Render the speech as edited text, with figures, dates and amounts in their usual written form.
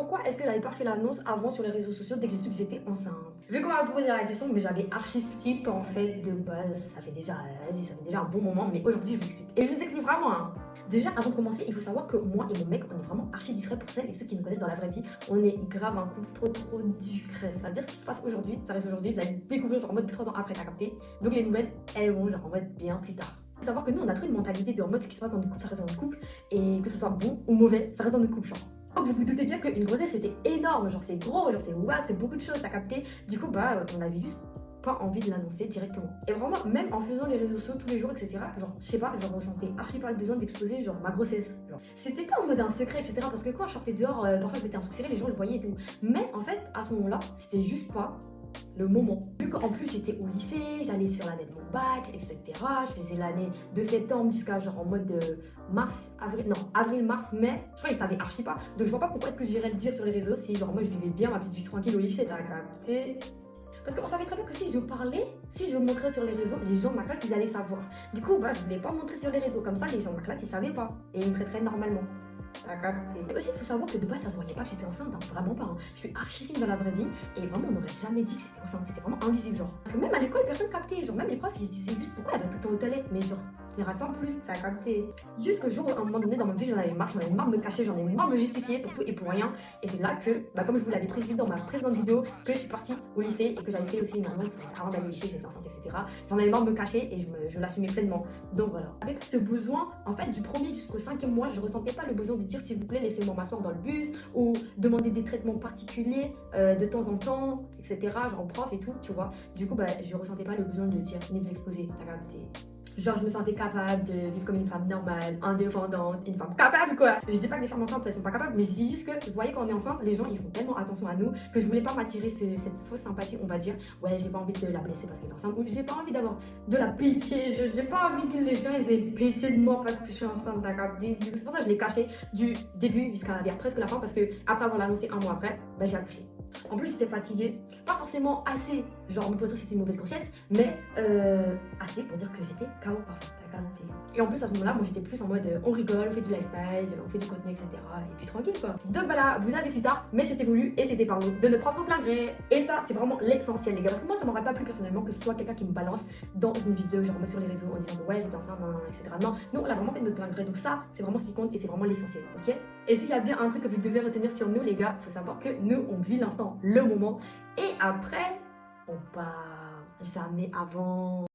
pourquoi est-ce que j'avais pas fait l'annonce avant sur les réseaux sociaux dès que j'ai su que j'étais enceinte? Vu qu'on m'a posé la question, mais j'avais archi skip en fait de base. Ça fait déjà, vas-y, ça fait déjà un bon moment, mais aujourd'hui je vous explique. Et je vous explique vraiment, hein. Déjà, avant de commencer, il faut savoir que moi et mon mec, on est vraiment archi discret pour celles et ceux qui nous connaissent dans la vraie vie. On est grave un couple trop discret. C'est-à-dire ce qui se passe aujourd'hui, ça reste aujourd'hui, vous allez le découvrir genre en mode 3 ans après, t'as capté. Donc les nouvelles, elles vont genre en mode bien plus tard. Il faut savoir que nous, on a trop une mentalité de en mode ce qui se passe dans notre couple, ça reste dans notre couple. Et que ce soit bon ou mauvais, ça reste dans notre couple, genre. Vous vous doutez bien qu'une grossesse c'était énorme, genre c'est gros, genre c'est waouh, c'est beaucoup de choses, t'as capté. Du coup, bah, on avait juste pas envie de l'annoncer directement. Et vraiment, même en faisant les réseaux sociaux tous les jours, etc., genre, je sais pas, je ressentais archi pas le besoin d'exposer, genre, ma grossesse. Genre, c'était pas en mode un secret, etc., parce que quand je sortais dehors, parfois je mettais un truc serré, les gens le voyaient et tout. Mais en fait, à ce moment-là, c'était juste pas le moment. Vu qu'en plus j'étais au lycée, j'allais sur l'année de mon bac, etc. Je faisais l'année de septembre jusqu'à genre en mode de mars, avril, non, avril, mars, mai. Je crois qu'ils savaient archi pas. Donc je vois pas pourquoi est-ce que j'irais le dire sur les réseaux si genre moi je vivais bien ma petite vie tranquille au lycée, t'as capté? Parce qu'on savait très bien que si je parlais, si je montrais sur les réseaux, les gens de ma classe ils allaient savoir. Du coup, bah je voulais pas montrer sur les réseaux, comme ça les gens de ma classe ils savaient pas. Et ils me traiteraient normalement. D'accord. Et aussi, il faut savoir que de base, ça se voyait pas que j'étais enceinte, hein, vraiment pas. Hein. Je suis archi fine dans la vraie vie et vraiment, on n'aurait jamais dit que j'étais enceinte. C'était vraiment invisible, genre. Parce que même à l'école, personne captait. Genre, même les profs, ils se disaient juste pourquoi elle va tout le temps aux toilettes. Mais genre, les rassembles plus, t'as capté. Juste que jour, à un moment donné, dans ma vie, j'en avais marre de me cacher, j'en avais marre de me justifier pour tout et pour rien. Et c'est là que, bah, comme je vous l'avais précisé dans ma précédente vidéo, que je suis partie au lycée et que j'avais fait aussi une annonce avant d'aller au lycée, j'étais enceinte, etc. J'en avais marre de me cacher et je l'assumais pleinement. Donc voilà. Avec ce besoin, en fait, du premier jusqu'au 5e mois, je ressentais pas le besoin de dire s'il vous plaît, laissez-moi m'asseoir dans le bus ou demander des traitements particuliers de temps en temps, etc. Genre prof et tout, tu vois. Du coup, bah, je ressentais pas le besoin de le dire ni de l'exposer. T'as capté. Genre, je me sentais capable de vivre comme une femme normale, indépendante, une femme capable quoi. Je dis pas que les femmes enceintes elles sont pas capables, mais je dis juste que vous voyez quand on est enceinte, les gens ils font tellement attention à nous que je voulais pas m'attirer cette fausse sympathie, on va dire. Ouais, j'ai pas envie de la blesser parce qu'elle est enceinte, ou j'ai pas envie d'avoir de la pitié, j'ai pas envie que les gens ils aient pitié de moi parce que je suis enceinte, d'accord. C'est pour ça que je l'ai caché du début jusqu'à vers presque la fin parce que après avoir annoncé un mois après, bah, j'ai accouché. En plus, j'étais fatiguée, pas forcément assez, genre, pour dire que c'était une mauvaise grossesse, mais assez pour dire que j'étais KO parfaite, t'as capté. Et en plus, à ce moment-là, moi j'étais plus en mode on rigole, on fait du lifestyle, on fait du contenu, etc. Et puis tranquille quoi. Donc voilà, vous avez su tard, mais c'était voulu et c'était par nous, de notre propre plein gré. Et ça, c'est vraiment l'essentiel, les gars. Parce que moi, ça m'aurait pas plu personnellement que ce soit quelqu'un qui me balance dans une vidéo, genre sur les réseaux, en disant ouais, j'étais enceinte, etc. Non, nous, on l'a vraiment fait de notre plein gré. Donc ça, c'est vraiment ce qui compte et c'est vraiment l'essentiel, ok? Et s'il y a bien un truc que vous devez retenir sur nous, les gars, faut savoir que nous, on vit l'instant, le moment. Et après, on part jamais avant.